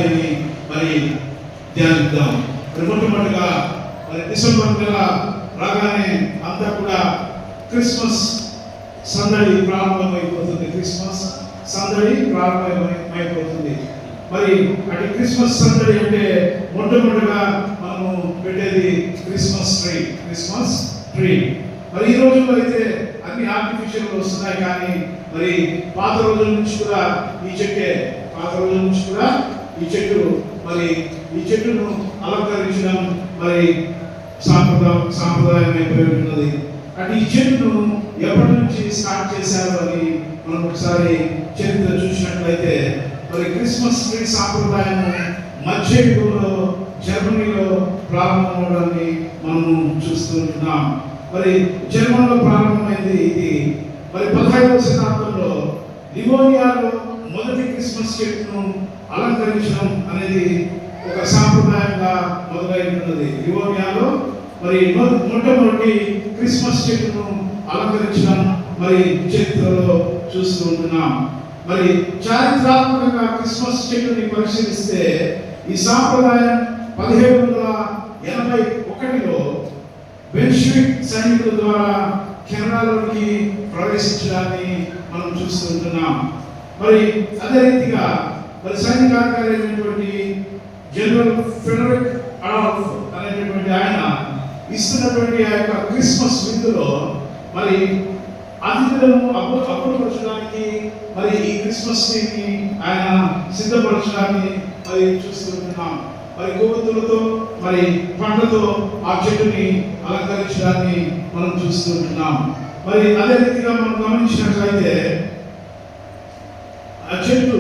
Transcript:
అని మరి ధ్యానిద్దాం. మొట్టమొదటిగా మరి డిసెంబర్ నెల రాగానే అంతా కూడా క్రిస్మస్ సందడి ప్రారంభమైపోతుంది. క్రిస్మస్ సందడి ప్రారంభమైపోతుంది. మరి అటు క్రిస్మస్ సందడి అంటే మొట్టమొదటిగా మనము పెట్టేది క్రిస్మస్ ట్రీ. మరి ఈ రోజుల్లో అయితే అన్ని ఆర్టిఫిషియల్ వస్తున్నాయి, కానీ మరి పాత రోజుల నుంచి కూడా ఈ చెట్టు మరి ఈ చెట్టును అలంకరించడం మరి సాంప్రదాయం అయిపోయి ఉన్నది. అంటే ఈ చెట్టును ఎప్పటి నుంచి స్టార్ట్ చేశారు అని మనం ఒకసారి చరిత్ర చూసినట్లయితే మరి క్రిస్మస్ ట్రీ సాంప్రదాయం మధ్య యుగంలో జర్మనీలో ప్రారంభమవడాన్ని మనము చూస్తూ ఉంటున్నాం. మరి జర్మనీలో ప్రారంభమైంది ఇది. మరి 15వ శతాబ్దంలో లివోనియాలో మొదటి క్రిస్మస్ చెట్టును అలంకరించడం అనేది ఒక సాంప్రదాయంగా మొదలైనది. లివోనియాలో మరి మొట్టమొదటి క్రిస్మస్ చెట్టును అలంకరించడం మరి చరిత్రలో చూస్తూ ఉంటున్నాం. మరి చారిత్రాత్మకంగా క్రిస్మస్ చెట్టుని పరిశీలిస్తే ఈ సాంప్రదాయం 1781లో బెల్షివిక్ సైనికుల ద్వారా కెనడాలోకి ప్రవేశించడాన్ని మనం చూస్తూ ఉంటున్నాం. మరి అదే రీతిగా మరి సైనికాధికారి అయినటువంటి జనరల్ ఫెడరిక్ అడాల్ఫ్ అనేటటువంటి ఆయన ఇస్తున్నటువంటి ఆ యొక్క క్రిస్మస్ విందులో మరి అతిథులను అప్పుడుపరచడానికి మరి ఈ క్రిస్మస్ ట్రీని ఆయన సిద్ధపరచడాన్ని మరి చూస్తుంటున్నాం. మరి కొవ్వొత్తులతో మరి పంటతో ఆ చెట్టుని అలంకరించడాన్ని మనం చూస్తుంటున్నాం. మరి అదే రీతిగా మనం గమనించినట్లయితే ఆ చెట్టు